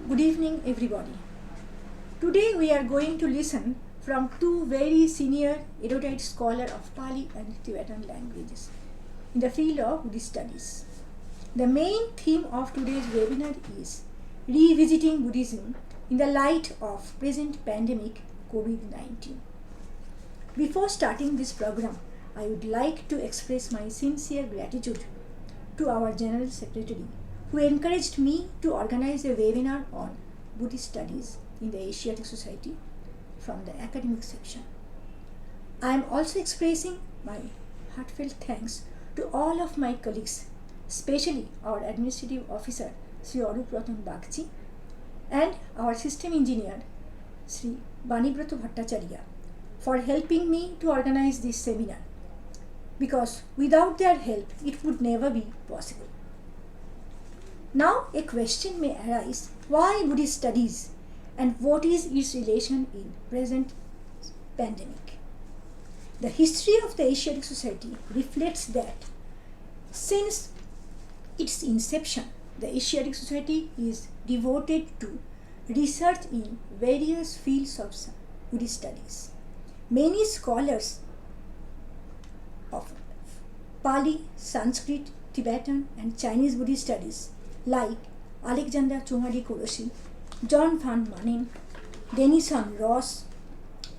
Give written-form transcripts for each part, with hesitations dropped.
Good evening, everybody. Today we are going to listen from two very senior erudite scholars of Pali and Tibetan languages in the field of Buddhist studies. The main theme of today's webinar is revisiting Buddhism in the light of present pandemic COVID-19. Before starting this program, I would like to express my sincere gratitude to our General Secretary, who encouraged me to organize a webinar on Buddhist studies in the Asiatic Society from the academic section. I am also expressing my heartfelt thanks to all of my colleagues, especially our administrative officer, Sri Arup Ratan Bagchi, and our system engineer, Sri Banibrato Bhattacharya, for helping me to organize this seminar, because without their help, it would never be possible. Now a question may arise, why Buddhist studies and what is its relation in present pandemic? The history of the Asiatic Society reflects that since its inception, the Asiatic Society is devoted to research in various fields of Buddhist studies. Many scholars of Pali, Sanskrit, Tibetan and Chinese Buddhist studies like Alexander Chomari Koroshi, John van Manen, Denison Ross,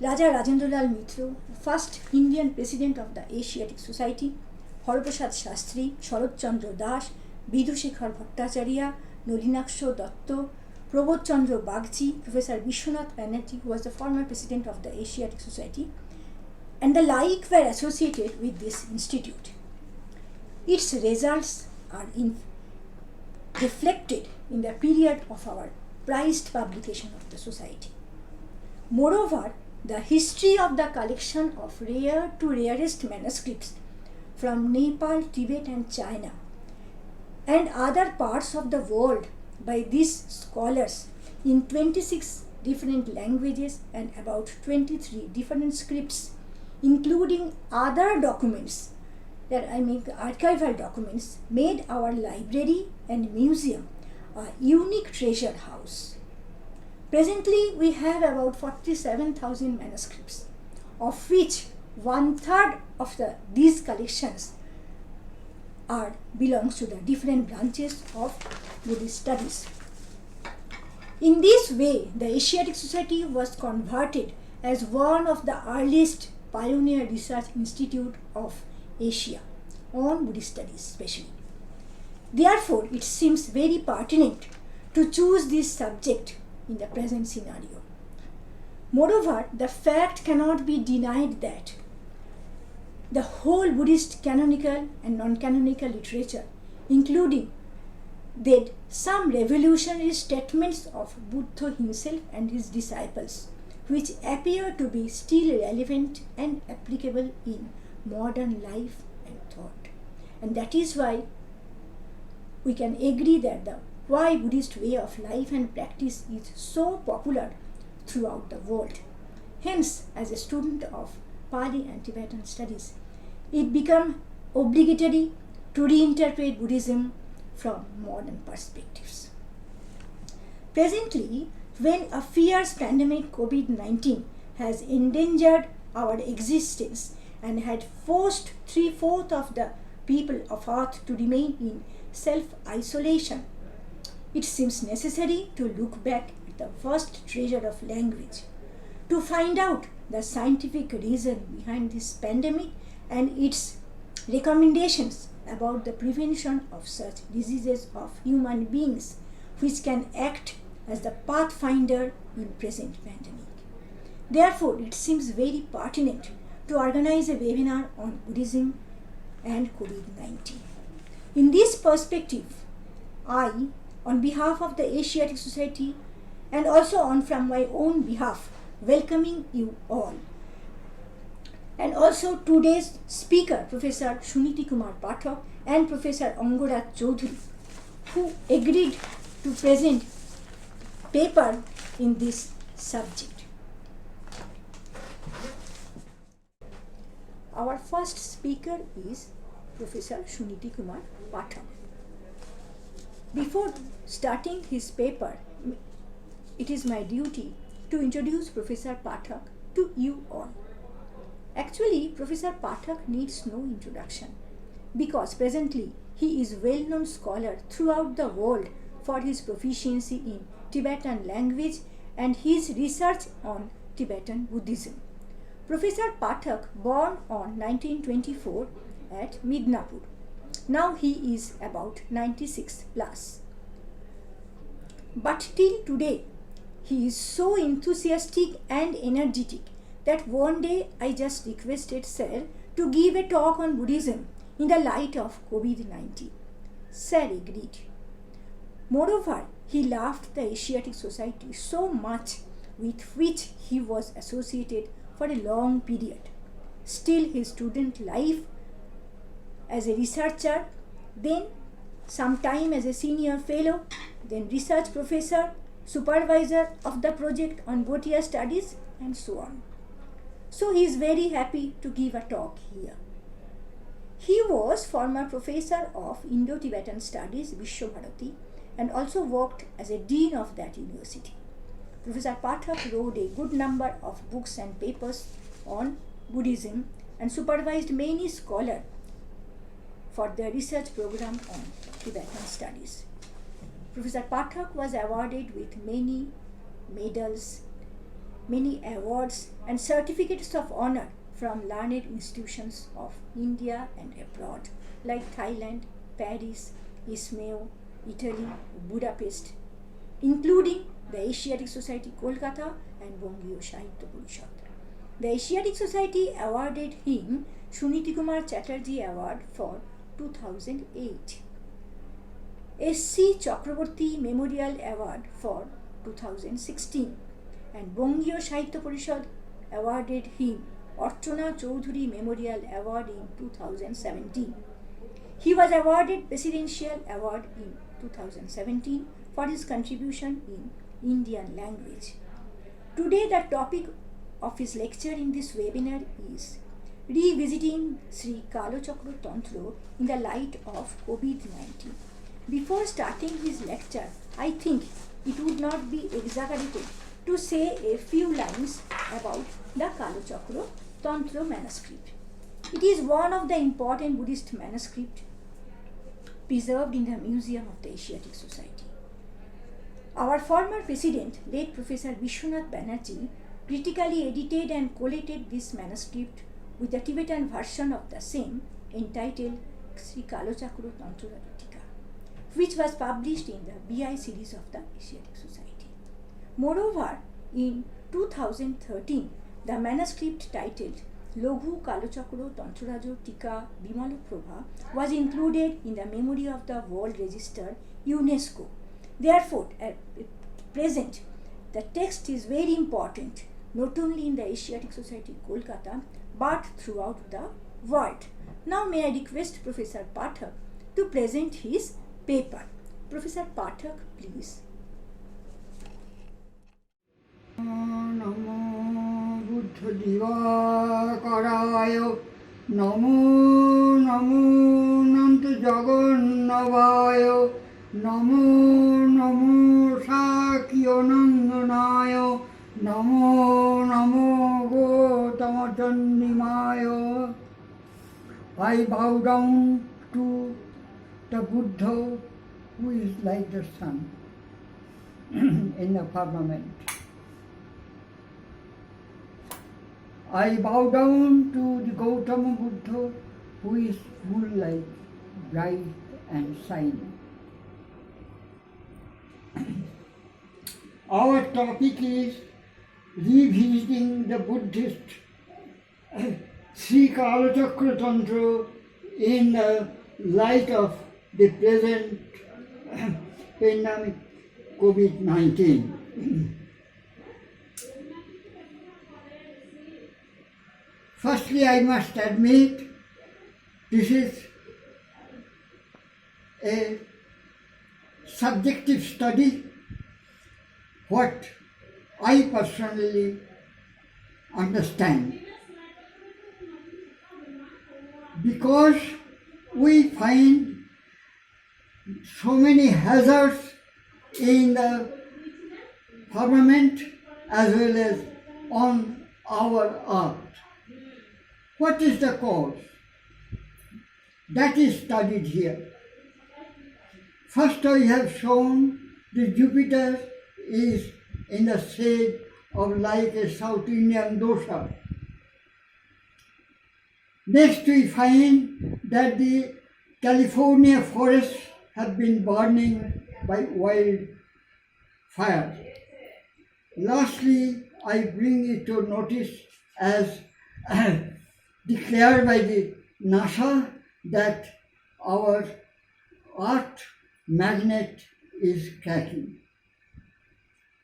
Raja Rajendralal Mitra, first Indian president of the Asiatic Society, Haraprasad Shastri, Sharat Chandra Das, Vidushekhar Bhattacharya, Nalinaksha Datta, Prabodh Chandra Bagchi, Professor Vishwanath Banerjee, who was the former president of the Asiatic Society, and the like were associated with this institute. Its results are reflected in the period of our prized publication of the society. Moreover, the history of the collection of rare to rarest manuscripts from Nepal, Tibet and China and other parts of the world by these scholars in 26 different languages and about 23 different scripts, including other documents, that I mean archival documents, made our library and museum a unique treasure house. Presently, we have about 47,000 manuscripts, of which 1/3 of these collections belongs to the different branches of Buddhist studies. In this way, the Asiatic Society was converted as one of the earliest pioneer research institute of Asia on Buddhist studies especially. Therefore, it seems very pertinent to choose this subject in the present scenario. Moreover, the fact cannot be denied that the whole Buddhist canonical and non-canonical literature, including that some revolutionary statements of Buddha himself and his disciples, which appear to be still relevant and applicable in modern life and thought. And that is why we can agree that why Buddhist way of life and practice is so popular throughout the world. Hence, as a student of Pali and Tibetan studies, it became obligatory to reinterpret Buddhism from modern perspectives. Presently, when a fierce pandemic COVID-19 has endangered our existence and had forced 3/4 of the people of Earth to remain in self-isolation, it seems necessary to look back at the first treasure of language, to find out the scientific reason behind this pandemic and its recommendations about the prevention of such diseases of human beings, which can act as the pathfinder in present pandemic. Therefore, it seems very pertinent to organize a webinar on Buddhism and COVID-19. In this perspective, I, on behalf of the Asiatic Society and also from my own behalf, welcoming you all, and also today's speaker, Professor Suniti Kumar Pathak and Professor Angaraj Chaudhary, who agreed to present paper in this subject. Our first speaker is Professor Suniti Kumar Pathak. Before starting his paper, it is my duty to introduce Professor Pathak to you all. Actually, Professor Pathak needs no introduction because presently he is a well-known scholar throughout the world for his proficiency in Tibetan language and his research on Tibetan Buddhism. Professor Pathak born on 1924 at Midnapur. Now he is about 96 plus. But till today, he is so enthusiastic and energetic that one day I just requested Sir to give a talk on Buddhism in the light of COVID-19. Sir agreed. Moreover, he loved the Asiatic Society so much with which he was associated for a long period. Still his student life as a researcher, then sometime as a senior fellow, then research professor, supervisor of the project on Bhotia studies and so on. So he is very happy to give a talk here. He was former professor of Indo-Tibetan Studies, Vishwabharati, and also worked as a dean of that university. Professor Pathak wrote a good number of books and papers on Buddhism and supervised many scholars for their research program on Tibetan studies. Professor Pathak was awarded with many medals, many awards and certificates of honor from learned institutions of India and abroad like Thailand, Paris, Ismail, Italy, Budapest, including the Asiatic Society Kolkata and Bongiyo Sahitya Parishad. The Asiatic Society awarded him Suniti Kumar Chatterjee Award for 2008, S.C. Chakraborty Memorial Award for 2016, and Bongiyo Sahitya Parishad awarded him Archana Chaudhary Memorial Award in 2017. He was awarded Presidential Award in 2017 for his contribution in Indian language. Today the topic of his lecture in this webinar is Revisiting Sri Kalochakra Tantra in the light of COVID-19. Before starting his lecture, I think it would not be exaggerated to say a few lines about the Kalochakra Tantra manuscript. It is one of the important Buddhist manuscripts preserved in the Museum of the Asiatic Society. Our former president, late Professor Vishwanath Banerjee, critically edited and collated this manuscript with the Tibetan version of the same entitled Sri Kalochakra Tantra Tika, which was published in the BI series of the Asiatic Society. Moreover, in 2013, the manuscript titled Loghu Kalochakra Tantrarajo Tika Bimalaprabha was included in the Memory of the World Register, UNESCO. Therefore, at present, the text is very important, not only in the Asiatic Society Kolkata, but throughout the world. Now may I request Professor Pathak to present his paper. Professor Pathak, please. Namo Buddha Divakaraya Namo Namo Nanta Jagannavaya Namo Namo Sakyanandanaya Namo Namo Gautama Chandimaya. I bow down to the Buddha who is like the sun in the firmament. I bow down to the Gautama Buddha who is moonlight, bright and shining. Our topic is revisiting the Buddhist Sri Kalochakra Tantra in the light of the present pandemic COVID-19. Firstly, I must admit this is a subjective study. What I personally understand, because we find so many hazards in the firmament as well as on our earth. What is the cause? That is studied here. First, I have shown that Jupiter is in the shade of like a South Indian dosa. Next, we find that the California forests have been burning by wildfire. Lastly, I bring it to notice as declared by the NASA that our Earth magnet is cracking.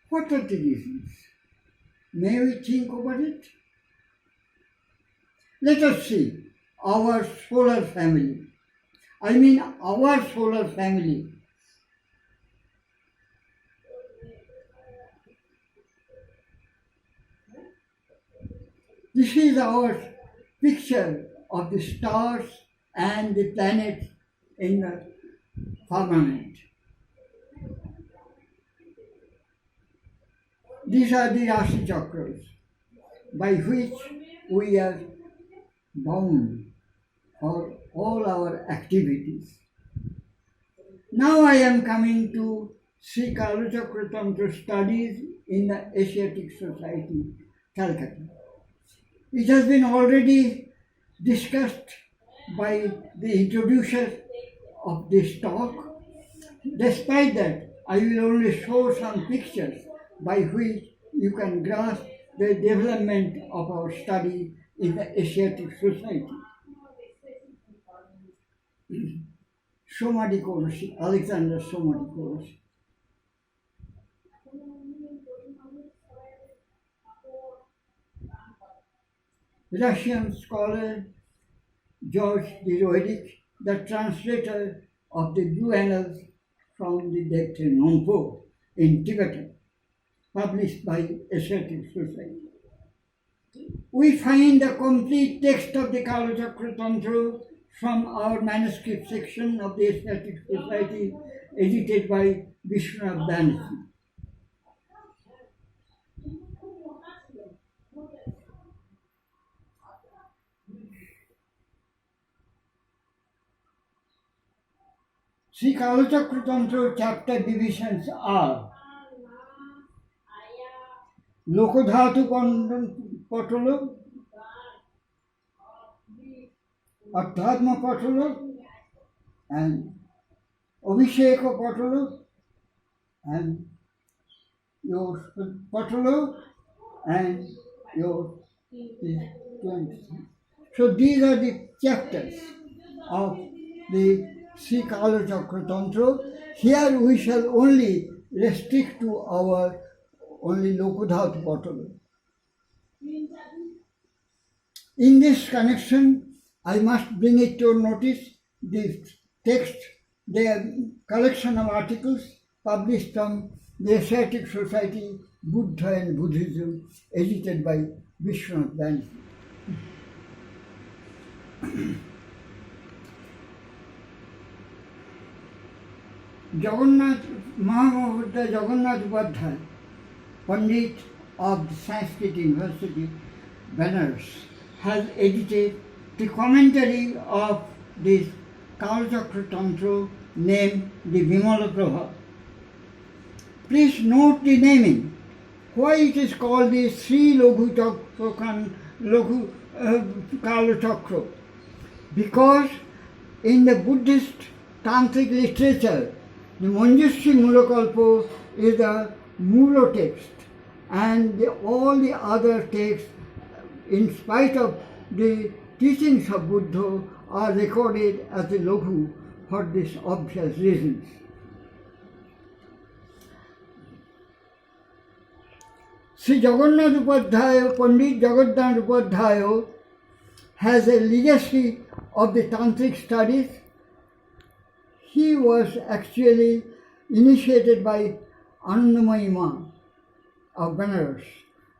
What are the reasons? May we think over it? Let us see our solar family. I mean our solar family. This is our picture of the stars and the planets in the firmament. These are the Rashi chakras by which we are bound for all our activities. Now I am coming to Sri Kalachakra Tantra studies in the Asiatic Society, Calcutta. It has been already discussed by the introducer of this talk. Despite that, I will only show some pictures by which you can grasp the development of our study in the Asiatic Society. Somadi Koroshi, Alexander Somadi Koroshi. Russian scholar George Diroidik, the translator of the Blue Annals from the Dekte Nongpo in Tibetan, published by Asiatic Society. We find the complete text of the Kalachakra Tantra from our manuscript section of the Asiatic Society, edited by Vishwanath Banerjee. Sri Kalachakra Tantra chapter divisions are Lokodhatu Patolo, Adhyatma Patolo, and Abhisheka Patolo, and your Patolo, and your 20. So these are the chapters of the Sri Kalachakra Tantra. Here we shall only restrict to our only Lokodhatu Patala. In this connection, I must bring it to notice the text, the collection of articles published from the Asiatic Society, Buddha and Buddhism, edited by Vishwanath Banerjee. Mahamudra Jagannath Upadhyay, Pandit of the Sanskrit University, Benares, has edited the commentary of this Kalachakra Tantra named the Vimala Prabha. Please note the naming. Why it is called the Sri Laghu Kalachakra? Because in the Buddhist Tantric literature, the Manjushri Mulakalpa is the Mula text, and all the other texts, in spite of the teachings of Buddha, are recorded as the Laghu for these obvious reasons. Sri Jagannath Upadhyaya, Pandit Jagannath Upadhyaya, has a legacy of the tantric studies. He was actually initiated by Anandamayi Ma of Benares,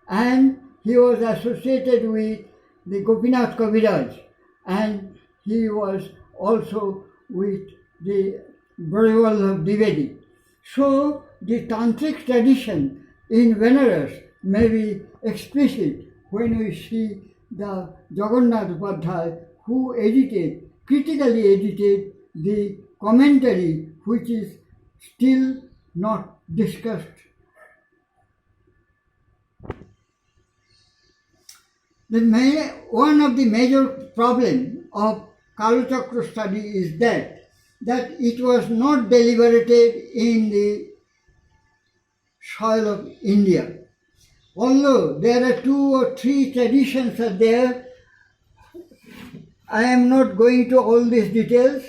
and he was associated with the Gopinath Kaviraj, and he was also with the Brajavallabh Dwivedi. So the tantric tradition in Benares may be explicit when we see the Jagannath Upadhyay, who critically edited the commentary, which is still not discussed. One of the major problems of Kalachakra study is that it was not deliberated in the soil of India. Although there are 2 or 3 traditions are there, I am not going to all these details.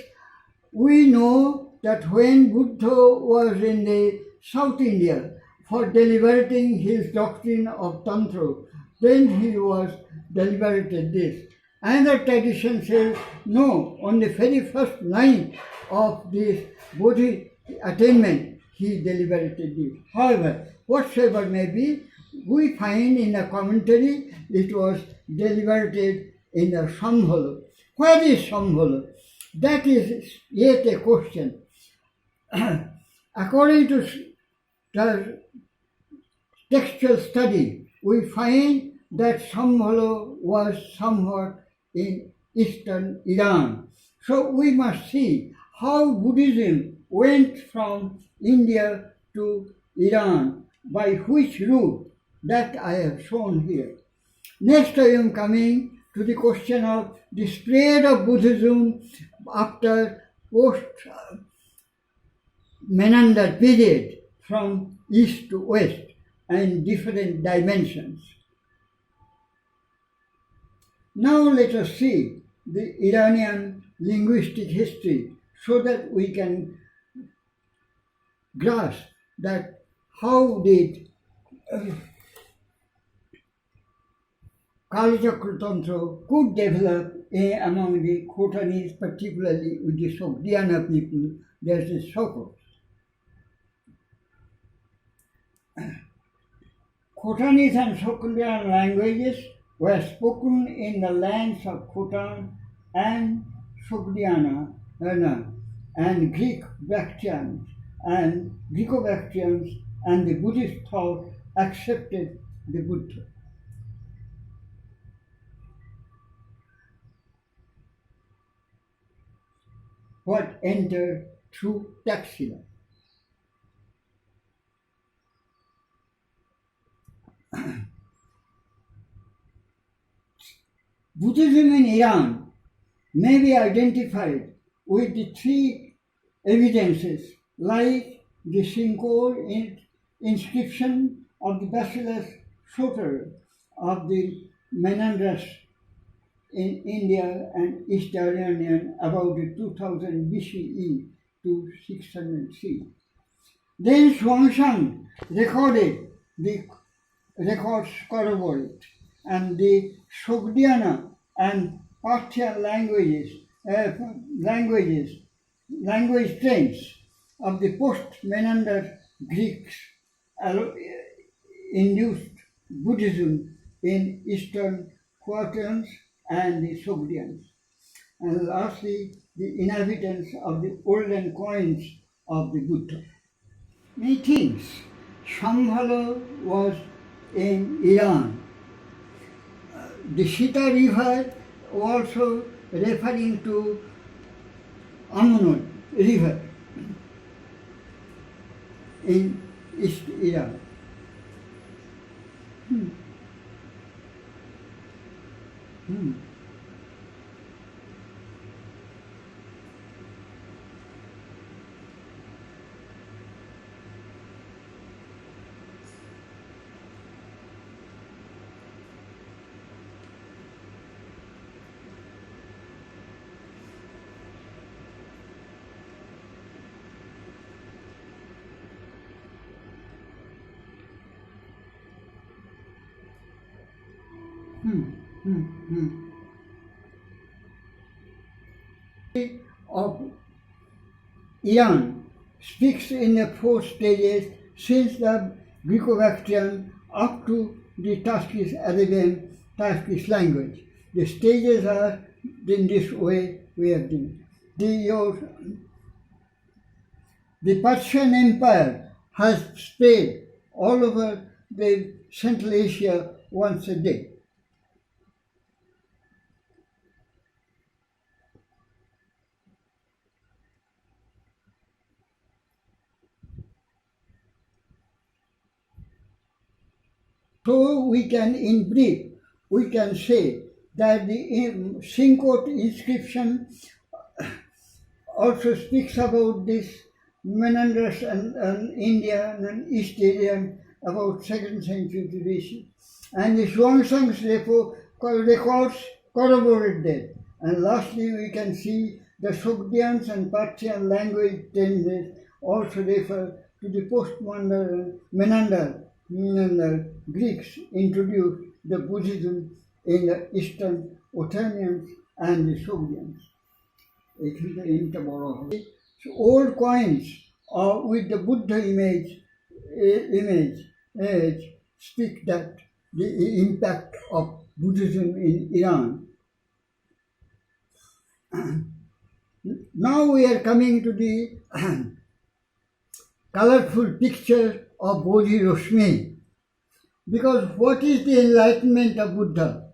We know that when Buddha was in the South India for deliberating his doctrine of Tantra, then he was deliberated this. Another tradition says, no, on the very first night of this Bodhi attainment, he deliberated this. However, whatsoever may be, we find in a commentary it was deliberated in the Shambhala. Where is Shambhala? That is yet a question. According to the textual study, we find that Shambhala was somewhat in eastern Iran. So we must see how Buddhism went from India to Iran, by which route, that I have shown here. Next I am coming to the question of the spread of Buddhism after post-Menander period from east to west and different dimensions. Now let us see the Iranian linguistic history so that we can grasp that how did Kalachakra Tantra could develop among the Khotanese, particularly with the Sogdiana people. There is a Soko. Khotanese and Sogdiana languages were spoken in the lands of Khotan and Sogdiana and Greek-Bactrians and Greco-Bactrians, and the Buddhist thought accepted the Buddha. What entered through Taxila. Buddhism in Iran may be identified with the 3 evidences, like the Sinkor inscription of the Bacillus Soter of the Menandras in India and East Iranian about 2000 BCE to 600 CE. Then Xuanzang records corroborate, and the Sogdiana and Parthian language trends of the post-Menander Greeks induced Buddhism in Eastern Khoatans and the Sogdians. And lastly, the inhabitants of the olden coins of the Buddha. Many things. Shambhala was in Iran. The Sita river also referring to Amunot river in East Iran. Iran speaks in the 4 stages since the Greco-Bactrian up to the Turkish Arabian Turkish language. The stages are in this way we have done. The Persian Empire has spread all over the Central Asia once a day. So we can, in brief, we can say that the Sinkot inscription also speaks about this Menandras and India and East Asia about 2nd century BC. And the Xuanzang's records corroborate that. And lastly, we can see the Sogdians and Parthian language tendencies also refer to the post-Menander Greeks introduced the Buddhism in the Eastern Othonians and the Sogdians. So old coins with the Buddha image speak that the impact of Buddhism in Iran. Now we are coming to the colorful picture of Bodhi Roshmi. Because what is the enlightenment of Buddha?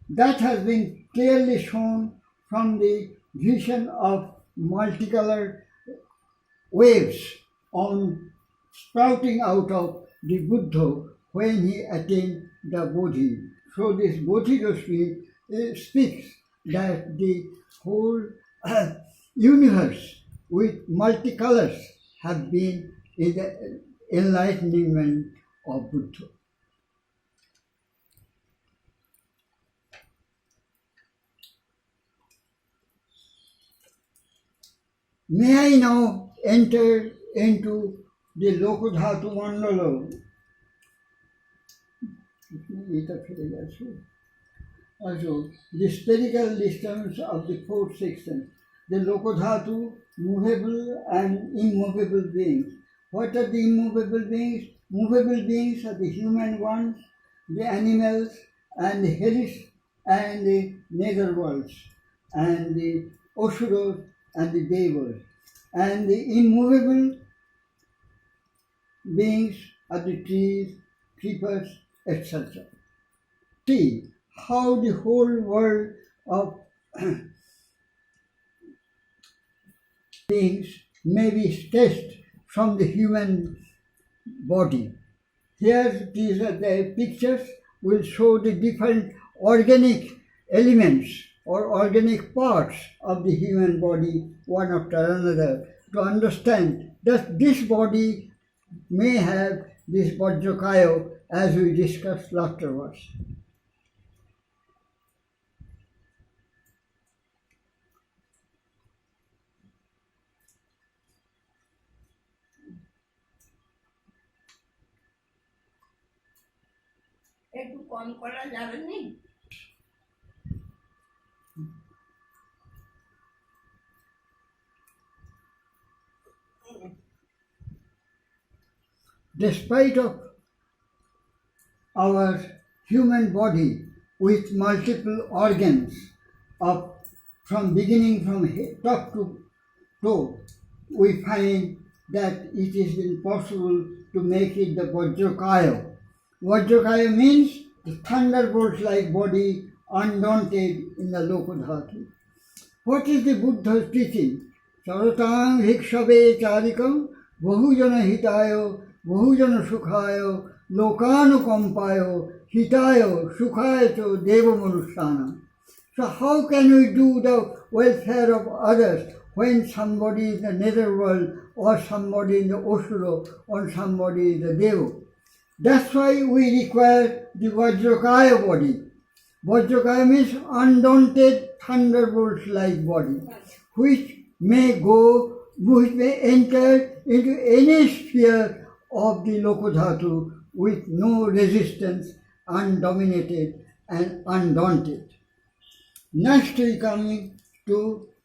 That has been clearly shown from the vision of multicolored waves on sprouting out of the Buddha when he attained the Bodhi. So this Bodhi Roshmi speaks that the whole universe with multicolors have been in the enlightenment of Buddha. May I now enter into the Lokodhatu Mandala. Also, the spherical distance of the 4 sections, the Lokodhatu, movable and immovable beings. What are the immovable beings? Movable beings are the human ones, the animals, and the hellish and the nether worlds, and the asuras and the devas. And the immovable beings are the trees, creepers, etc. See how the whole world of beings may be sketched from the human body. Here these are the pictures will show the different organic elements or organic parts of the human body one after another to understand that this body may have this Vajrakaya as we discussed afterwards. একটু কম করা যাবে না? Despite of our human body with multiple organs from beginning from top to toe, we find that it is impossible to make it the Vajrakaya. Vajrakaya means the thunderbolt-like body undaunted in the Lokodhatu. What is the Buddha's teaching? Saratang hikshabe charikam bahujana hitayo bahujana sukhayo lokanukampayo hitayo sukhayo deva manushana. So how can we do the welfare of others when somebody is in the netherworld or somebody in the asura or somebody is the deva? That's why we require the Vajrakaya body. Vajrakaya means undaunted thunderbolt-like body, which may enter into any sphere of the Lokodhatu with no resistance, undominated and undaunted. Next we come to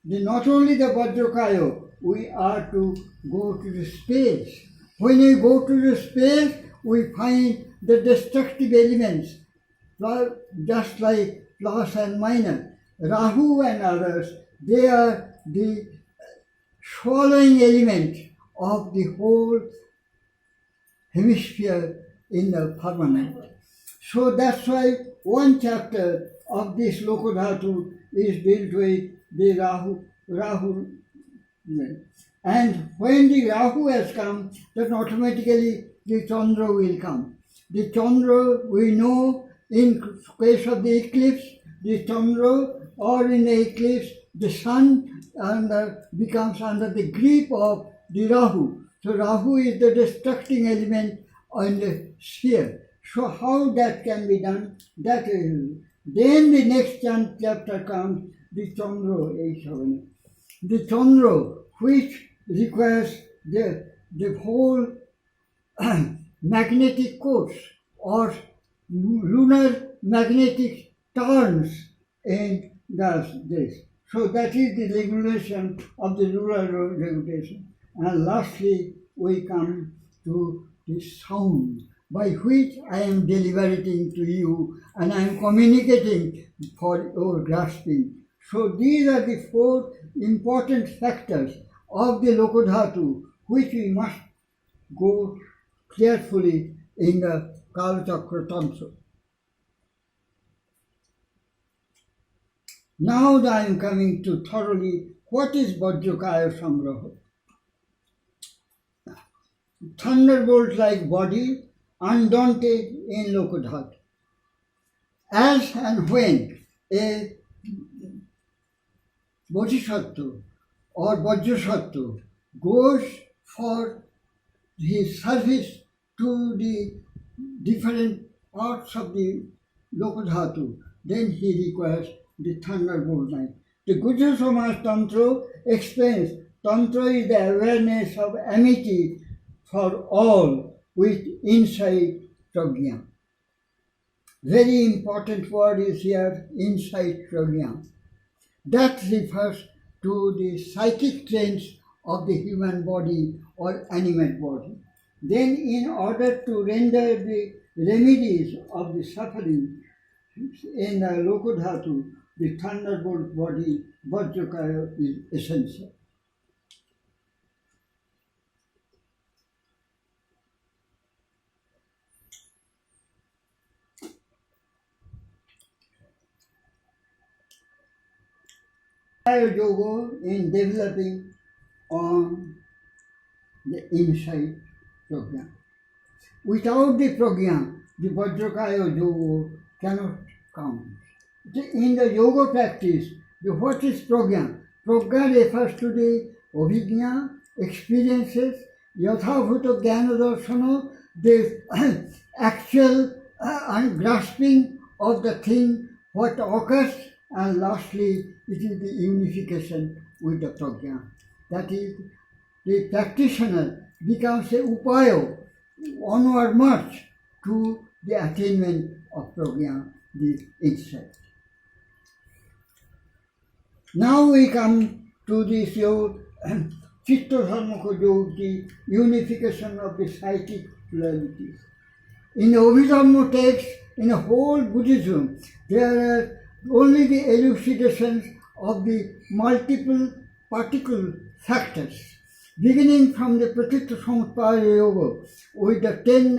not only the Vajrakaya, we are to go to the space. When we go to the space, we find the destructive elements, just like plus and minus. Rahu and others, they are the swallowing element of the whole hemisphere in the firmament. So that's why one chapter of this Lokodhatu is dealt with the Rahu. And when the Rahu has come, then automatically the Chandra will come. The Chandra, we know, in case of the eclipse, the Chandra, or in the eclipse, the sun becomes under the grip of the Rahu. So Rahu is the destructing element on the sphere. So how that can be done? That is. Then the next chapter comes, the Chandra, the Chandra, which requires the whole magnetic course or lunar magnetic turns in this. So that is the regulation of the lunar regulation. And lastly, we come to the sound, by which I am deliberating to you and I am communicating for your grasping. So these are the four important factors of the Lokodhatu, which we must go carefully in the Kalachakra Tantra. Now I am coming to thoroughly what is Vajrakaya Sangraha. Thunderbolt-like body, undaunted in Lokodhatu. As and when a Bodhisattva or Vajrasattva goes for his service to the different parts of the Lokodhatu, then he requires the thunderbolt-like. The Guja Samaj Tantra explains Tantra is the awareness of amity for all with insight prajna. Very important word is here, insight prajna. That refers to the psychic trends of the human body or animate body. Then in order to render the remedies of the suffering in the Lokodhatu, the thunderbolt body, Vajrakaya, is essential. Yoga in developing on the insight prajna. Without the prajna, the Vajrakaya Yoga cannot come. In the yoga practice, what is prajna? Prajna refers to the abhijna, experiences, yathabhuta jnana darsana, the actual grasping of the thing, what occurs, and lastly, it is the unification with the prajna. That is, the practitioner becomes a upaya, onward march to the attainment of prajna, the insight. Now we come to this Chitta Dharmaka Yoga, the unification of the psychic pluralities. In the Abhidhamma text, in the whole Buddhism, there are only the elucidations of the multiple particle factors, beginning from the Pratitya Samutpaya Yoga with the 10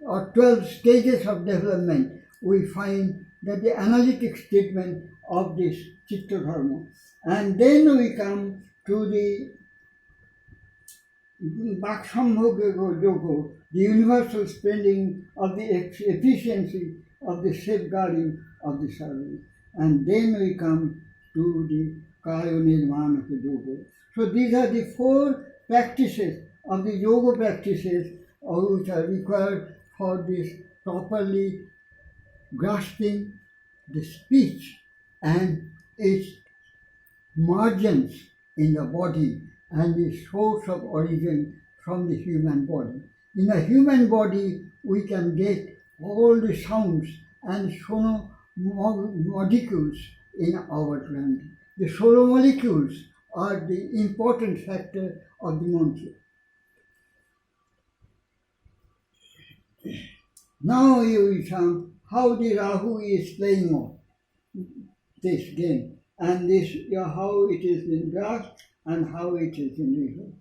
or 12 stages of development. We find that the analytic statement of this Chitta Dharma. And then we come to the Bhaksambhoga Yoga, the universal spending of the efficiency of the safeguarding of the service. And then we come to the Kaya Nirvana Yoga. So these are the four practices of the yoga practices which are required for this properly grasping the speech and its margins in the body and the source of origin from the human body. In the human body, we can get all the sounds and sono molecules in our gland. The solar molecules are the important factor of the mantra. Now you will find how the Rahu is playing on this game, and this how it is in grasped and how it is in rehearsed.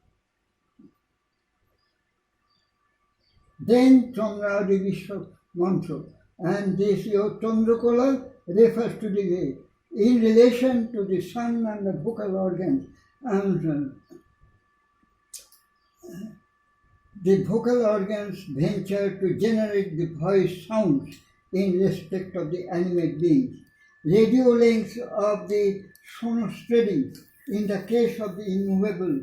Then Chandradi Vishwa mantra, and this your Chandrakola refers to the way in relation to the sun and the vocal organs, and the vocal organs venture to generate the voice sounds in respect of the animate beings. Radio lengths of the sonospreading in the case of the immovable,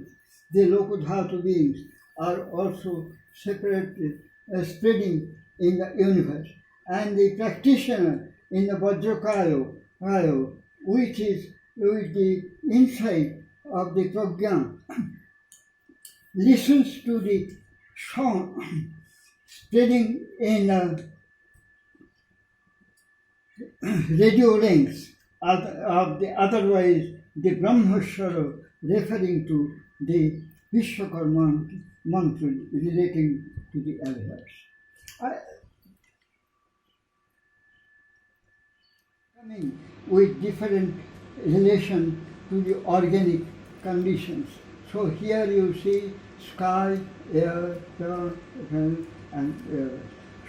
the Lokodhatu beings, are also separately spreading in the universe. And the practitioner in the Vajrakayo, which is with the insight of the Prajna, listens to the sound spreading in radio lengths of the otherwise the Brahmashara, referring to the Vishwakarma mantra relating to the adverbs. Coming with different relation to the organic conditions. So here you see sky, air, earth, and air.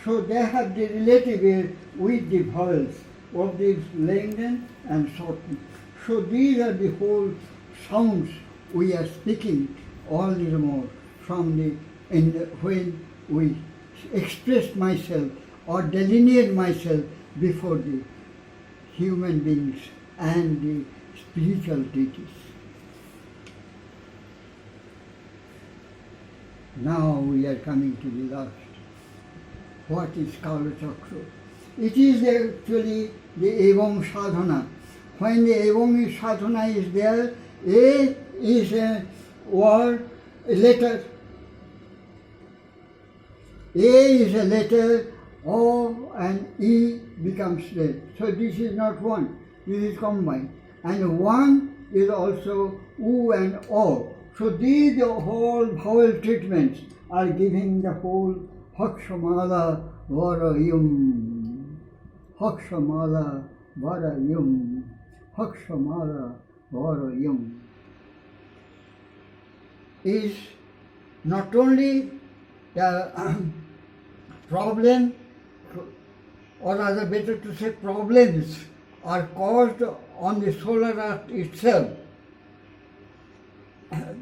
So they have the relative air with the vowels of this lengthen and shorten. So these are the whole sounds we are speaking all the more from when we express myself or delineate myself before the human beings and the spiritual deities. Now we are coming to the last. What is Kala Chakra? It is actually the Evam Sadhana. When the Evam Sadhana is there, A is a word, a letter. A is a letter, O and E becomes there. So this is not one, this is combined. And one is also U and O. So these the whole vowel treatments are giving the whole Hakshamala Varayum. Hakshamala Varayum. Hakshamala Varayum is not only the problem, or rather better to say problems, are caused on the solar earth itself.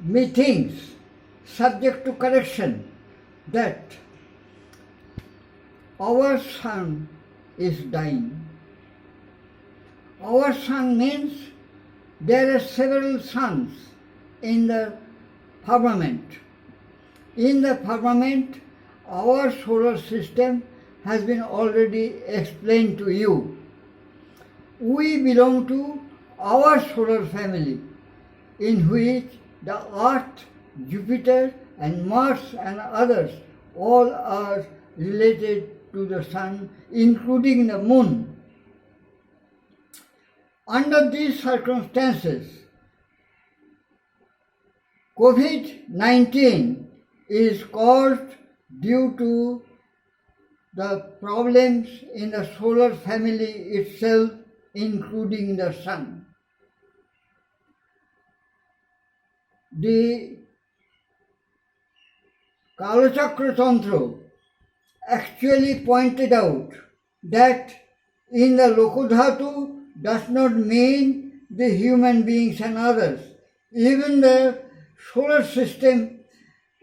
Methinks, subject to correction, that our sun is dying. Our sun means there are several suns in the firmament. In the firmament, our solar system has been already explained to you. We belong to our solar family, in which the Earth, Jupiter and Mars and others all are related to the Sun, including the Moon. Under these circumstances, COVID-19 is caused due to the problems in the solar family itself, including the Sun. The Kalachakra Tantra actually pointed out that in the Lokodhatu does not mean the human beings and others. Even the solar system,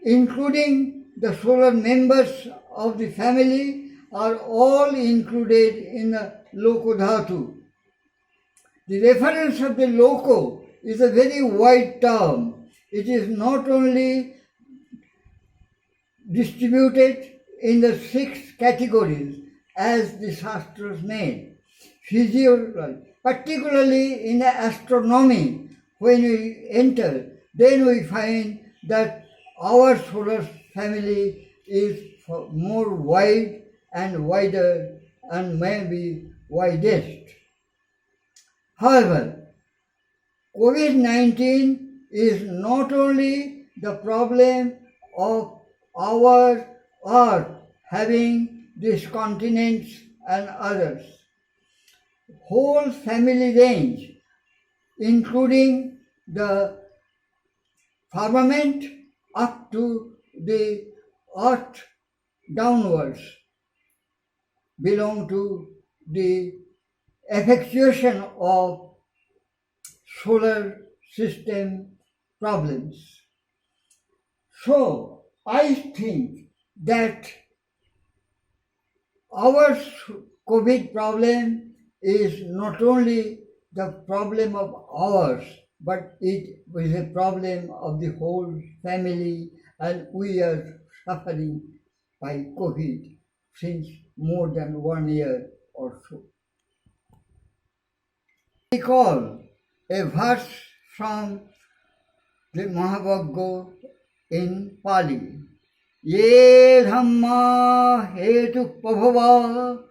including the solar members of the family, are all included in the Lokodhatu. The reference of the Loko is a very wide term. It is not only distributed in the 6 categories as the Shastras made. Physiology, particularly in the astronomy, when we enter, then we find that our solar family is more wide and wider and maybe widest. However, COVID-19 is not only the problem of our Earth having these continents and others. Whole family range, including the firmament up to the earth downwards, belong to the effectuation of solar system problems. So I think that our COVID problem is not only the problem of ours, but it is a problem of the whole family, and we are suffering by COVID since more than 1 year or so. Recall a verse from the Mahabharata in Pali. Ye dhamma hetu pabhava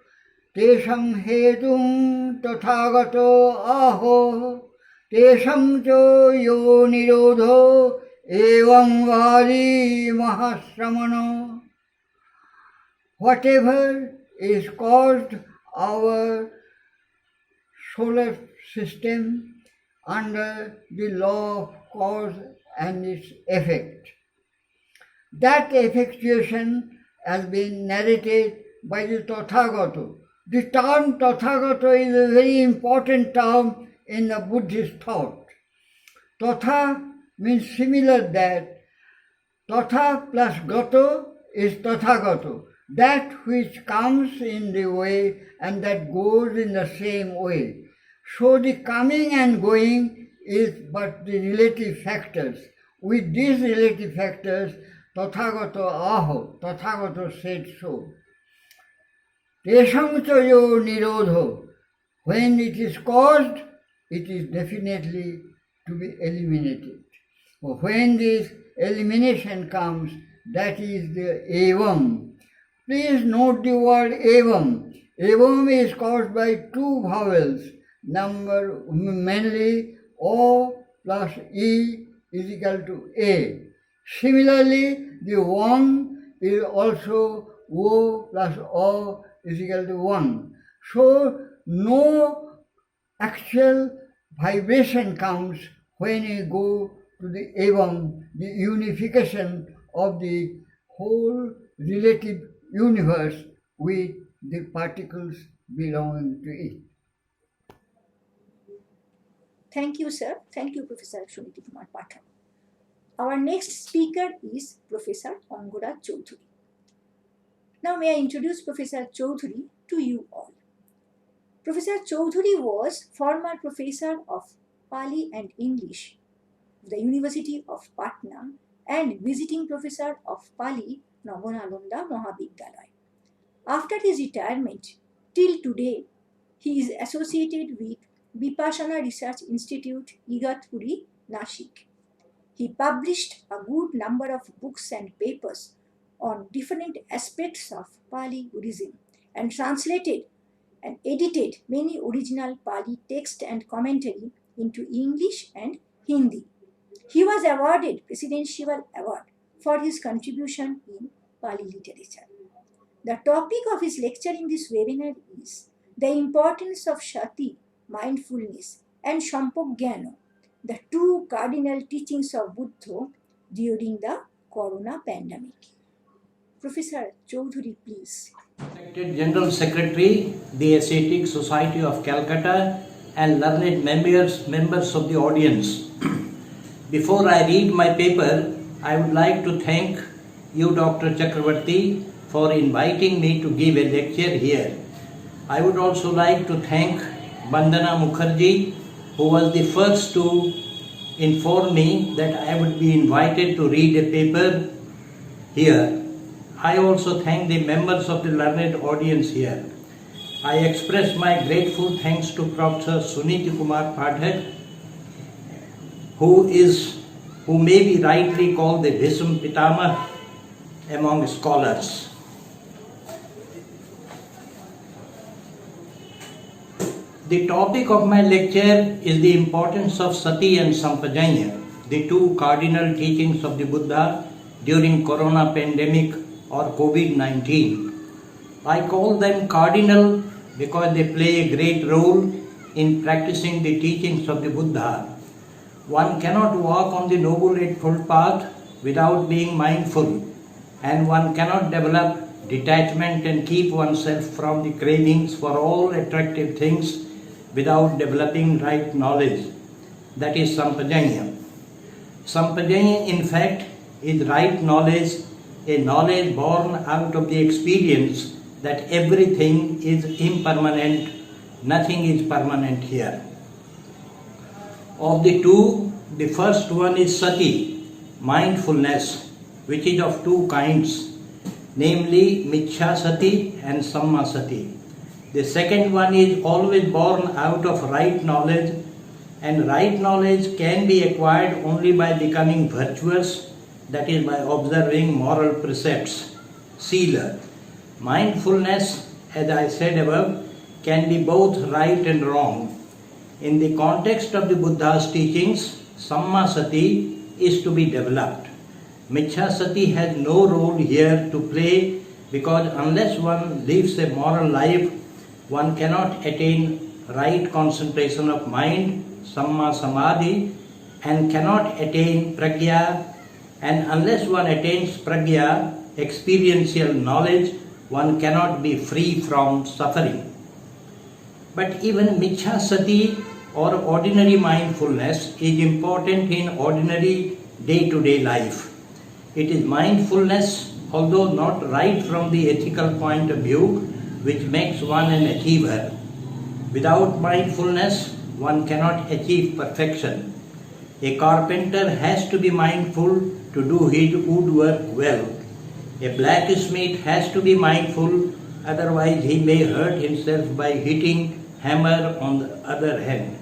tesham hetum tathagato aho tesham cho yo nirodho evam vari mahasramano. Whatever is caused our solar system under the law of cause and its effect. That effectuation has been narrated by the Tathagata. The term Tathagata is a very important term in the Buddhist thought. Tatha means similar that. Tatha plus gato is Tathagata, that which comes in the way and that goes in the same way. So the coming and going is but the relative factors. With these relative factors, Tathagata aho, Tathagata said so. Tesham chayo nirodho. When it is caused, it is definitely to be eliminated. When this elimination comes, that is the evam. Please note the word evam. Evam is caused by two vowels, mainly O plus E is equal to A. Similarly, the one is also O plus O is equal to 1. So, no actual vibration comes when you go to the evam, the unification of the whole relative universe with the particles belonging to it. Thank you, sir. Thank you, Professor Suniti Kumar Pathak. Our next speaker is Professor Angaraj Chaudhary. Now may I introduce Professor Chaudhary to you all. Professor Chaudhary was former professor of Pali and English at the University of Patna and visiting professor of Pali, Naganalanda Mahavidyalaya. After his retirement, till today, he is associated with Vipassana Research Institute, Igatpuri, Nashik. He published a good number of books and papers on different aspects of Pali Buddhism and translated and edited many original Pali text and commentary into English and Hindi. He was awarded Presidential Award for his contribution in Pali literature. The topic of his lecture in this webinar is the importance of Shati, mindfulness, and Shampogyana, the two cardinal teachings of Buddha during the corona pandemic. Professor Chaudhary, please. Respected General Secretary, the Ascetic Society of Calcutta, and learned members of the audience. Before I read my paper, I would like to thank you, Dr. Chakravarti, for inviting me to give a lecture here. I would also like to thank Bandana Mukherjee, who was the first to inform me that I would be invited to read a paper here. I also thank the members of the learned audience here. I express my grateful thanks to Professor Suniti Kumar Pathak, who may be rightly called the Buddhism Pitama among scholars. The topic of my lecture is the importance of sati and sampajanya, the two cardinal teachings of the Buddha during corona pandemic or COVID-19. I call them cardinal because they play a great role in practicing the teachings of the Buddha. One cannot walk on the Noble Eightfold Path without being mindful, and one cannot develop detachment and keep oneself from the cravings for all attractive things without developing right knowledge. That is sampajanya. Sampajanya, in fact, is right knowledge, a knowledge born out of the experience that everything is impermanent, nothing is permanent here. Of the two, the first one is sati, mindfulness, which is of two kinds, namely miccha sati and samma sati. The second one is always born out of right knowledge, and right knowledge can be acquired only by becoming virtuous, that is by observing moral precepts, sila. Mindfulness, as I said above, can be both right and wrong. In the context of the Buddha's teachings, samma sati is to be developed. Miccha sati has no role here to play because unless one lives a moral life, one cannot attain right concentration of mind, samma samadhi, and cannot attain pragya, and unless one attains pragya, experiential knowledge, one cannot be free from suffering. But even miccha sati or ordinary mindfulness is important in ordinary day-to-day life. It is mindfulness, although not right from the ethical point of view, which makes one an achiever. Without mindfulness, one cannot achieve perfection. A carpenter has to be mindful to do his woodwork well. A blacksmith has to be mindful, otherwise he may hurt himself by hitting hammer on the other hand.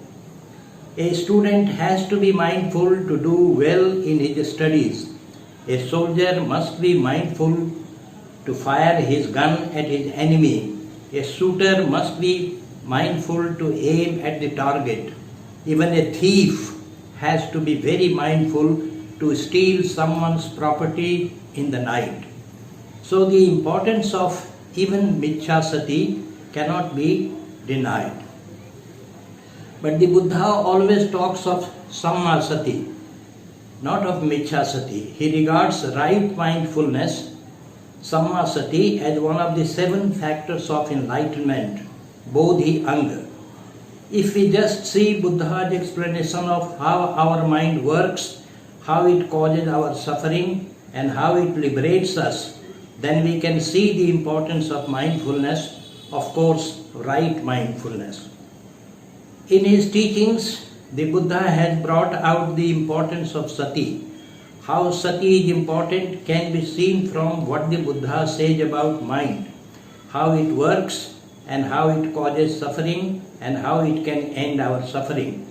A student has to be mindful to do well in his studies. A soldier must be mindful to fire his gun at his enemy. A shooter must be mindful to aim at the target. Even a thief has to be very mindful to steal someone's property in the night. So the importance of even miccha sati cannot be denied. But the Buddha always talks of samma sati, not of miccha sati. He regards right mindfulness, samma sati, as one of the 7 factors of enlightenment, bodhi anga. If we just see Buddha's explanation of how our mind works, how it causes our suffering, and how it liberates us, then we can see the importance of mindfulness, of course, right mindfulness. In his teachings, the Buddha has brought out the importance of sati. How sati is important can be seen from what the Buddha says about mind, how it works and how it causes suffering and how it can end our suffering,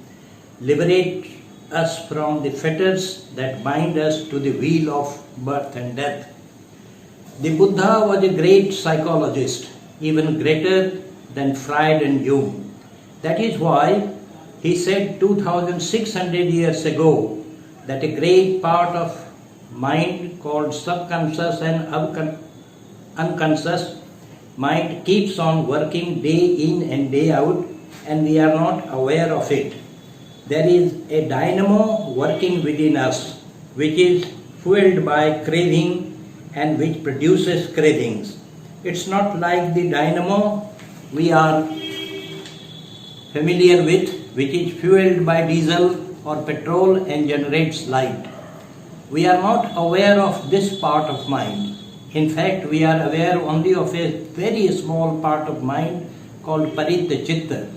liberate us from the fetters that bind us to the wheel of birth and death. The Buddha was a great psychologist, even greater than Freud and Jung. That is why he said 2600 years ago that a great part of mind called subconscious and unconscious mind keeps on working day in and day out, and we are not aware of it. There is a dynamo working within us which is fueled by craving and which produces cravings. It's not like the dynamo we are familiar with, which is fueled by diesel or petrol and generates light. We are not aware of this part of mind. In fact, we are aware only of a very small part of mind called paritta chitta.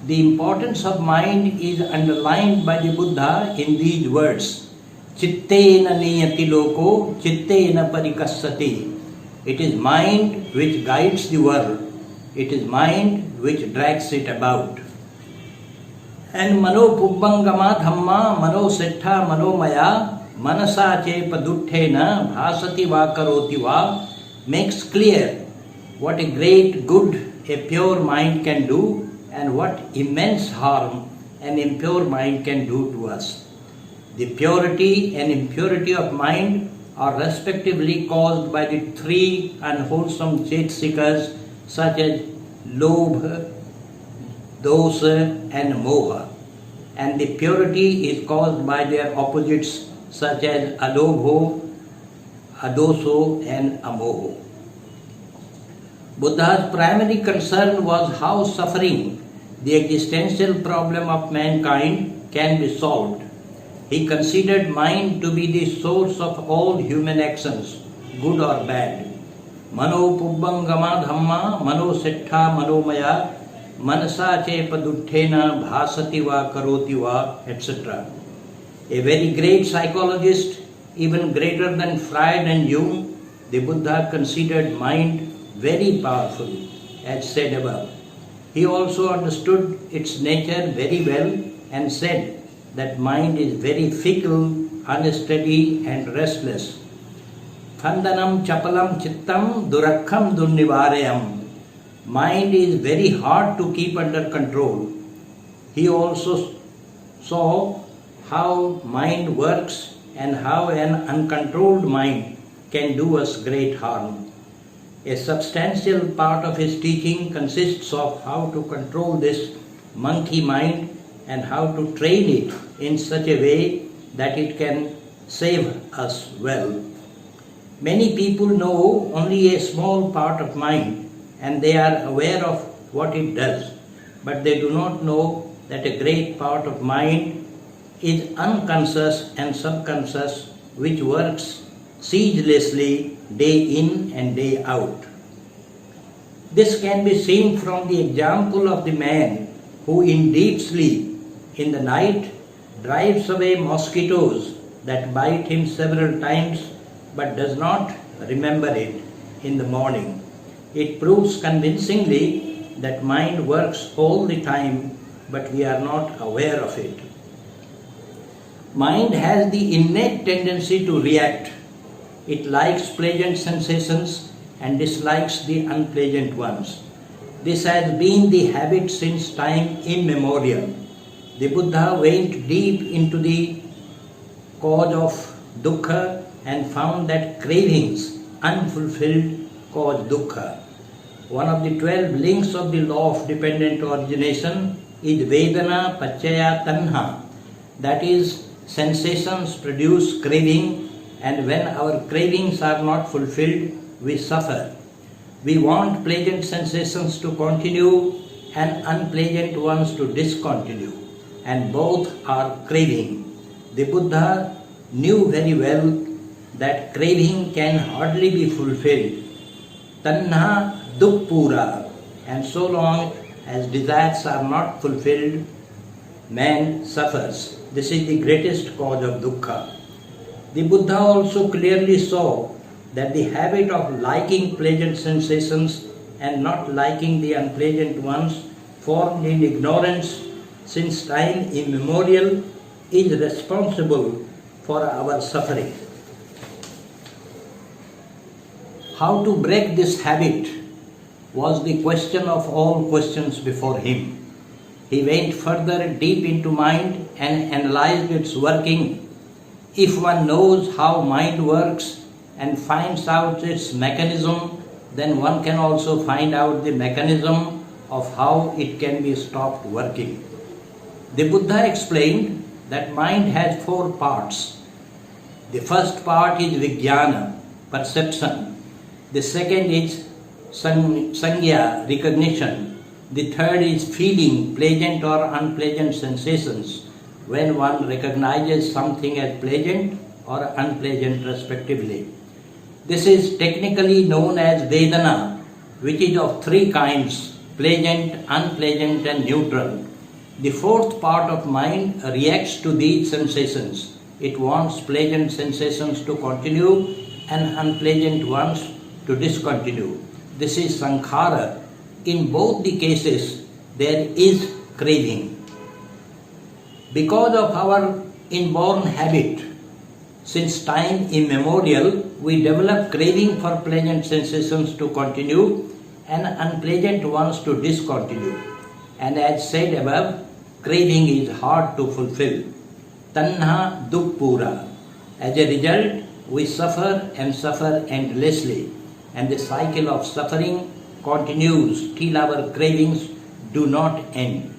The importance of mind is underlined by the Buddha in these words: Chittena niyati loko, chittena parikassati. It is mind which guides the world. It is mind which drags it about. And mano pubbangama dhamma mano settha manomaya manasa chepa duttena bhasati va karoti va makes clear what a great good a pure mind can do and what immense harm an impure mind can do to us. The purity and impurity of mind are respectively caused by the three unwholesome chetsikas such as lobha, dosa and moha, and the purity is caused by their opposites such as alobho, adoso and amoho. Buddha's primary concern was how suffering, the existential problem of mankind, can be solved. He considered mind to be the source of all human actions, good or bad. Mano pubbangama dhamma, mano siddha manomaya, manasa chepaduttena bhasati va karoti va, etc. A very great psychologist, even greater than Freud and Jung, the Buddha considered mind very powerful, as said above. He also understood its nature very well and said that mind is very fickle, unsteady and restless. Khandanam chapalam chittam durakham dunnivarayam. Mind is very hard to keep under control. He also saw how mind works and how an uncontrolled mind can do us great harm. A substantial part of his teaching consists of how to control this monkey mind and how to train it in such a way that it can save us well. Many people know only a small part of mind and they are aware of what it does, but they do not know that a great part of mind is unconscious and subconscious, which works ceaselessly day in and day out. This can be seen from the example of the man who in deep sleep in the night drives away mosquitoes that bite him several times but does not remember it in the morning. It proves convincingly that mind works all the time but we are not aware of it. Mind has the innate tendency to react. It likes pleasant sensations and dislikes the unpleasant ones. This has been the habit since time immemorial. The Buddha went deep into the cause of dukkha and found that cravings, unfulfilled, cause dukkha. One of the 12 links of the law of dependent origination is Vedana Pachaya Tanha. That is, sensations produce craving, and when our cravings are not fulfilled, we suffer. We want pleasant sensations to continue and unpleasant ones to discontinue, and both are craving. The Buddha knew very well that craving can hardly be fulfilled. Tanha dukkpura, and so long as desires are not fulfilled, man suffers. This is the greatest cause of dukkha. The Buddha also clearly saw that the habit of liking pleasant sensations and not liking the unpleasant ones formed in ignorance since time immemorial is responsible for our suffering. How to break this habit was the question of all questions before him. He went further deep into mind and analyzed its working. If one knows how mind works and finds out its mechanism, then one can also find out the mechanism of how it can be stopped working. The Buddha explained that mind has 4 parts. The first part is vijnana, perception. The second is sangya, recognition. The third is feeling, pleasant or unpleasant sensations, when one recognizes something as pleasant or unpleasant respectively. This is technically known as Vedana, which is of 3 kinds, pleasant, unpleasant and neutral. The 4th part of mind reacts to these sensations. It wants pleasant sensations to continue and unpleasant ones to discontinue. This is sankhara. In both the cases, there is craving. Because of our inborn habit, since time immemorial, we develop craving for pleasant sensations to continue and unpleasant ones to discontinue. and as said above, craving is hard to fulfill. Tanha dukh pura. As a result, we suffer and suffer endlessly, and the cycle of suffering continues till our cravings do not end.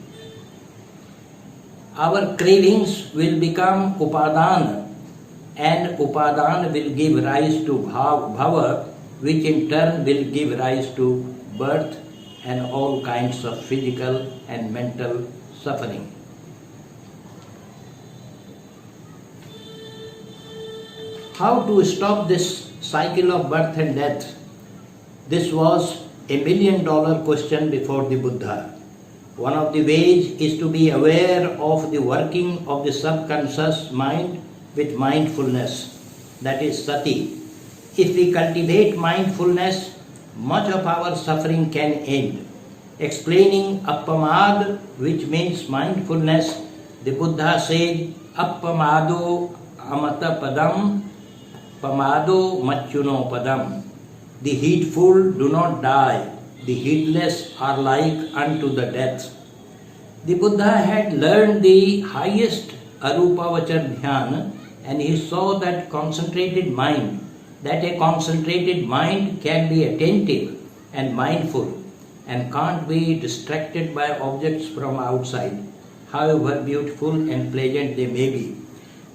Our cravings will become upadana, and upadana will give rise to bhava, which in turn will give rise to birth and all kinds of physical and mental suffering. How to stop this cycle of birth and death? This was $1 million question before the Buddha. One of the ways is to be aware of the working of the subconscious mind with mindfulness, that is sati. If we cultivate mindfulness, much of our suffering can end. Explaining appamad, which means mindfulness, the Buddha said, appamado amata padam, pamado machuno padam. The heedful do not die, the heedless are like unto the death. The Buddha had learned the highest arupavachar dhyana, and he saw that a concentrated mind can be attentive and mindful and can't be distracted by objects from outside, however beautiful and pleasant they may be.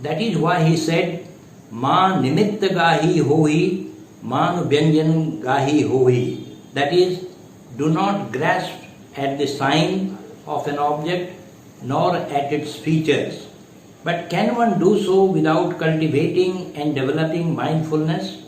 That is why he said, Ma nimitta gahi hohi, man vyanjan gahi hohi. That is, do not grasp at the sign of an object nor at its features. But can one do so without cultivating and developing mindfulness?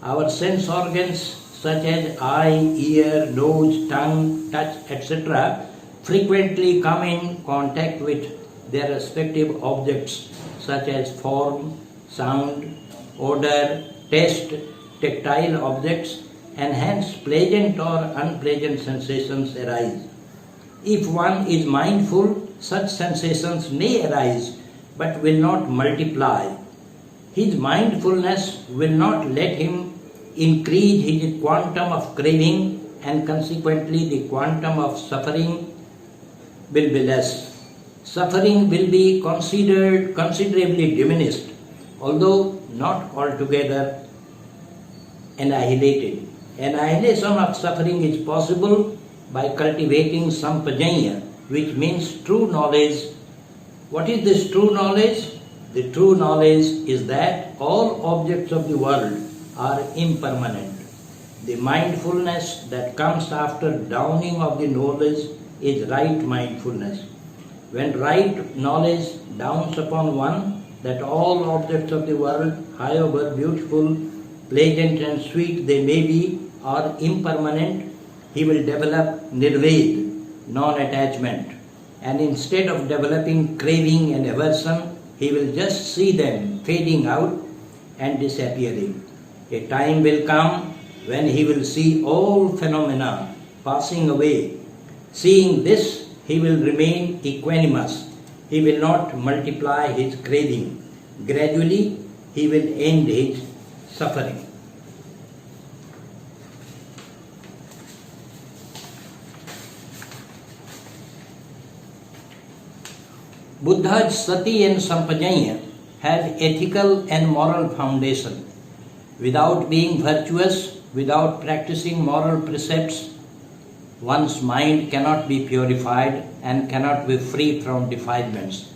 Our sense organs such as eye, ear, nose, tongue, touch, etc. frequently come in contact with their respective objects such as form, sound, odor, taste, tactile objects, and hence pleasant or unpleasant sensations arise. If one is mindful, such sensations may arise but will not multiply. His mindfulness will not let him increase his quantum of craving, and consequently the quantum of suffering will be less. Suffering will be considerably diminished, although not altogether annihilated. Annihilation of suffering is possible by cultivating sampajanya, which means true knowledge. What is this true knowledge? The true knowledge is that all objects of the world are impermanent. The mindfulness that comes after downing of the knowledge is right mindfulness. When right knowledge dawns upon one that all objects of the world, however beautiful, pleasant and sweet they may be, are impermanent, he will develop nirved, non-attachment. And instead of developing craving and aversion, he will just see them fading out and disappearing. A time will come when he will see all phenomena passing away. Seeing this, he will remain equanimous. He will not multiply his craving. Gradually, he will end his suffering. Buddha's sati and sampajanya have ethical and moral foundation. Without being virtuous, without practicing moral precepts, one's mind cannot be purified and cannot be free from defilements.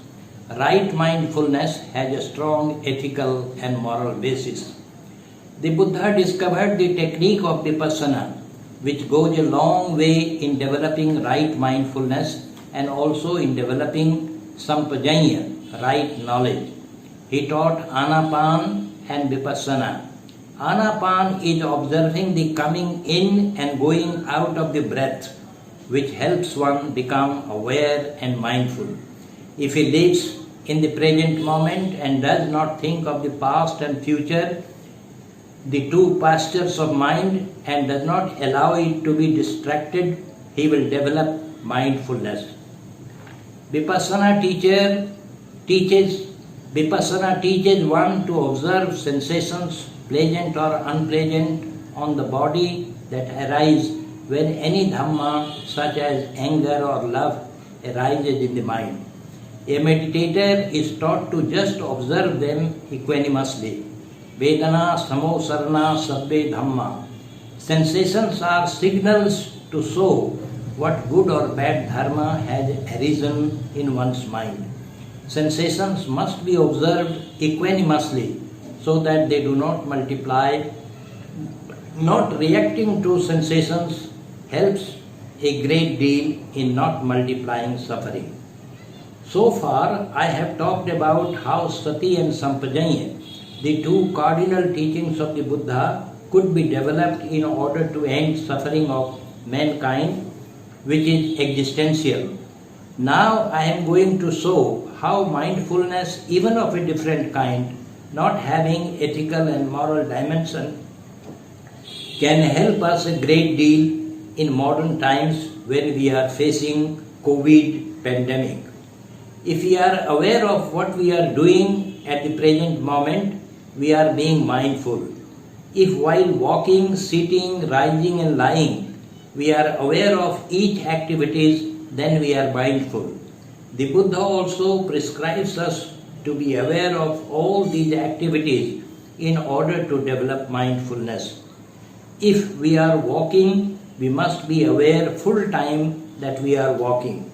Right mindfulness has a strong ethical and moral basis. The Buddha discovered the technique of vipassana, which goes a long way in developing right mindfulness and also in developing sampajanya, right knowledge. He taught anapan and vipassana. Anapan is observing the coming in and going out of the breath, which helps one become aware and mindful. If he lives in the present moment and does not think of the past and future, the two pastures of mind, and does not allow it to be distracted, he will develop mindfulness. Vipassana teaches one to observe sensations, pleasant or unpleasant, on the body that arise when any dhamma such as anger or love arises in the mind. A meditator is taught to just observe them equanimously. Vedana samosarna sabbe dhamma. Sensations are signals to show what good or bad dharma has arisen in one's mind. Sensations must be observed equanimously so that they do not multiply. Not reacting to sensations helps a great deal in not multiplying suffering. So far, I have talked about how sati and sampajanya, the two cardinal teachings of the Buddha, could be developed in order to end suffering of mankind, which is existential. Now I am going to show how mindfulness, even of a different kind, not having ethical and moral dimension, can help us a great deal in modern times when we are facing COVID pandemic. If we are aware of what we are doing at the present moment, we are being mindful. If while walking, sitting, rising and lying, we are aware of each activities, then we are mindful. The Buddha also prescribes us to be aware of all these activities in order to develop mindfulness. If we are walking, we must be aware full time that we are walking.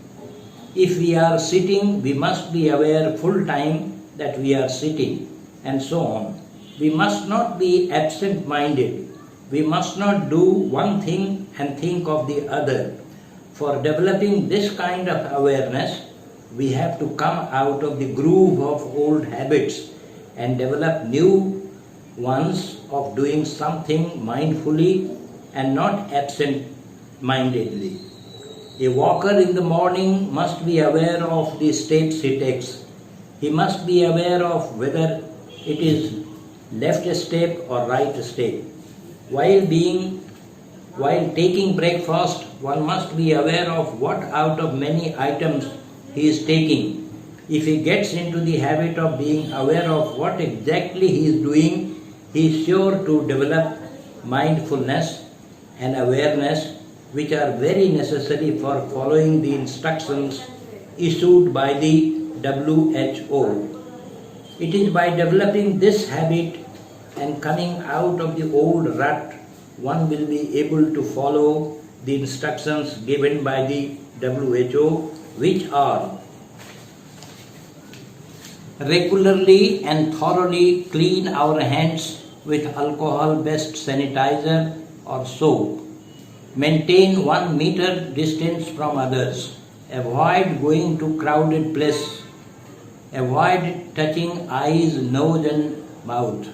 If we are sitting, we must be aware full time that we are sitting, and so on. We must not be absent-minded. We must not do one thing and think of the other. For developing this kind of awareness, we have to come out of the groove of old habits and develop new ones of doing something mindfully and not absent-mindedly. A walker in the morning must be aware of the steps he takes. He must be aware of whether it is left step or right step. While taking breakfast, one must be aware of what out of many items he is taking. If he gets into the habit of being aware of what exactly he is doing, he is sure to develop mindfulness and awareness, which are very necessary for following the instructions issued by the WHO. It is by developing this habit and coming out of the old rut, one will be able to follow the instructions given by the WHO, which are regularly and thoroughly clean our hands with alcohol-based sanitizer or soap. Maintain 1 meter distance from others. Avoid going to crowded places. Avoid touching eyes, nose and mouth.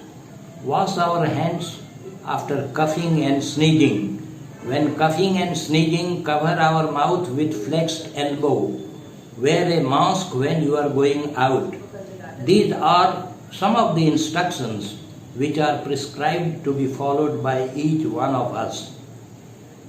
Wash our hands after coughing and sneezing. When coughing and sneezing, cover our mouth with flexed elbow. Wear a mask when you are going out. These are some of the instructions which are prescribed to be followed by each one of us.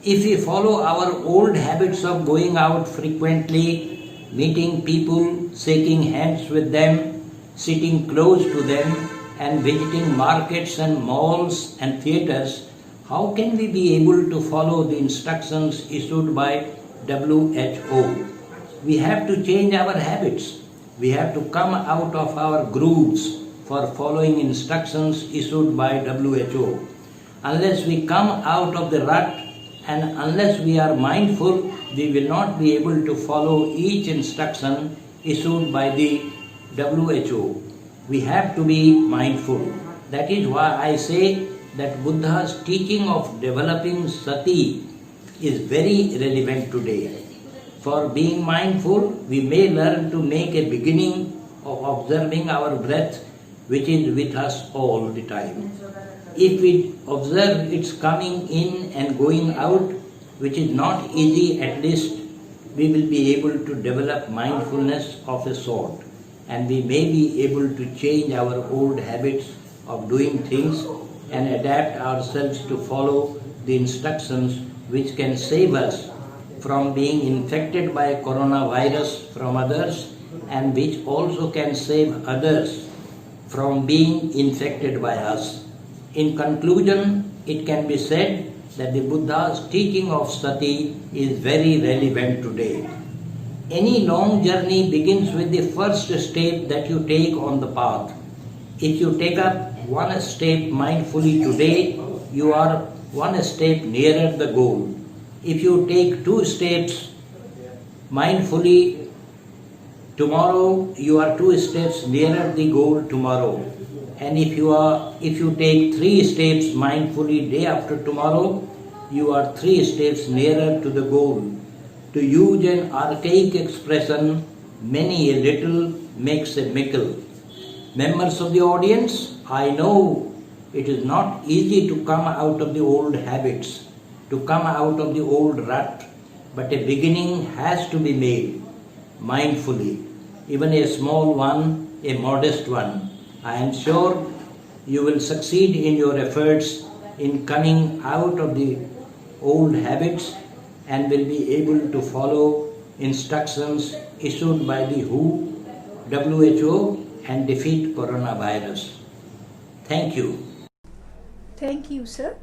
If we follow our old habits of going out frequently, meeting people, shaking hands with them, sitting close to them, and visiting markets and malls and theatres, how can we be able to follow the instructions issued by WHO? We have to change our habits. We have to come out of our grooves for following instructions issued by WHO. Unless we come out of the rut and unless we are mindful, we will not be able to follow each instruction issued by the WHO. We have to be mindful. That is why I say that Buddha's teaching of developing sati is very relevant today. For being mindful, we may learn to make a beginning of observing our breath, which is with us all the time. If we observe its coming in and going out, which is not easy, at least we will be able to develop mindfulness of a sort, and we may be able to change our old habits of doing things and adapt ourselves to follow the instructions which can save us from being infected by coronavirus from others, and which also can save others from being infected by us. In conclusion, it can be said that the Buddha's teaching of sati is very relevant today. Any long journey begins with the first step that you take on the path. If you take up one step mindfully today, you are one step nearer the goal. If you take 2 steps mindfully tomorrow, you are 2 steps nearer the goal tomorrow. And if you take 3 steps mindfully day after tomorrow, you are 3 steps nearer to the goal. To use an archaic expression, many a little makes a mickle. Members of the audience, I know it is not easy to come out of the old habits, to come out of the old rut, but a beginning has to be made mindfully, even a small one, a modest one. I am sure you will succeed in your efforts in coming out of the old habits and will be able to follow instructions issued by the WHO and defeat coronavirus. Thank you. Thank you, sir.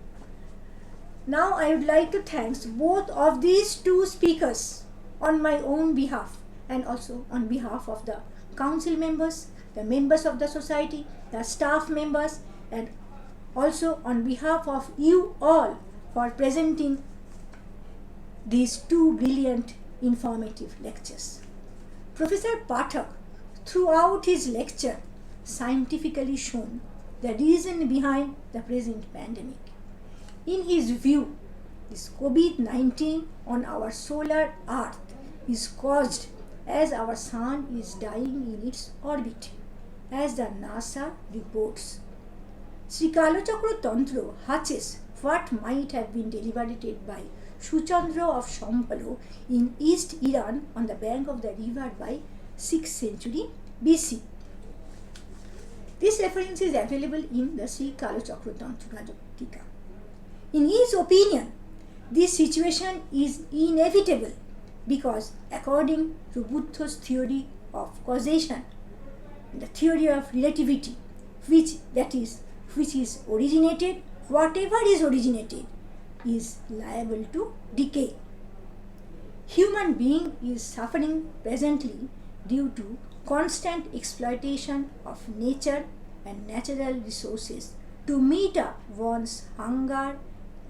Now I would like to thank both of these 2 speakers on my own behalf and also on behalf of the council members, the members of the society, the staff members, and also on behalf of you all for presenting these 2 brilliant informative lectures. Professor Pathak, throughout his lecture, scientifically shown the reason behind the present pandemic. In his view, this COVID-19 on our solar earth is caused as our sun is dying in its orbit, as the NASA reports. Sri Kalachakra Tantra hatches what might have been deliberated by Suchandra of Shampalo in East Iran on the bank of the river by 6th century BC. This reference is available in the Sri Kalachakra Tantra Tika. In his opinion, this situation is inevitable because according to Buddha's theory of causation, the theory of relativity, which is originated, whatever is originated is liable to decay. Human being is suffering presently due to constant exploitation of nature and natural resources to meet up one's hunger,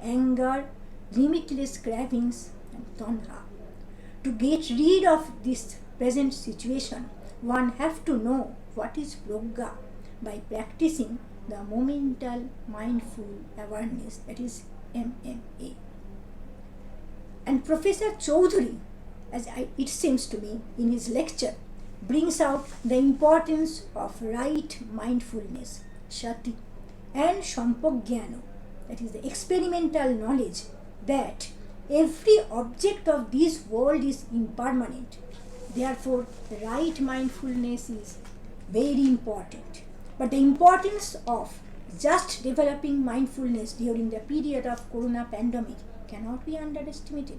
anger, limitless cravings and tanha. To get rid of this present situation, one has to know what is progya by practicing the momental mindful awareness, that is MMA. And Professor Chaudhary, it seems to me, in his lecture, brings out the importance of right mindfulness, sati, and sampagyana, that is the experimental knowledge that every object of this world is impermanent. Therefore, the right mindfulness is very important. But the importance of just developing mindfulness during the period of corona pandemic cannot be underestimated.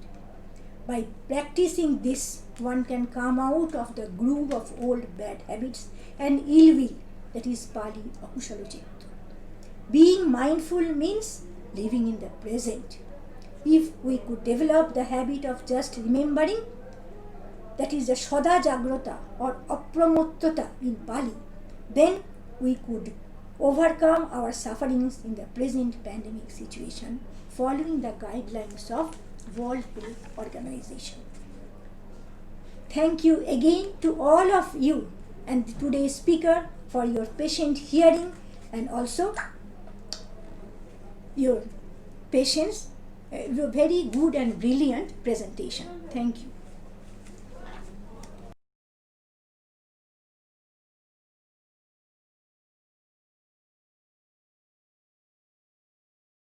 By practicing this, one can come out of the groove of old bad habits and ill will, that is Pali akushalocitto. Being mindful means living in the present. If we could develop the habit of just remembering, that is the Sada Jagrata or Apramottata in Pali, then we could overcome our sufferings in the present pandemic situation following the guidelines of World Health Organization. Thank you again to all of you and today's speaker for your patient hearing and also your patience, your very good and brilliant presentation. Thank you.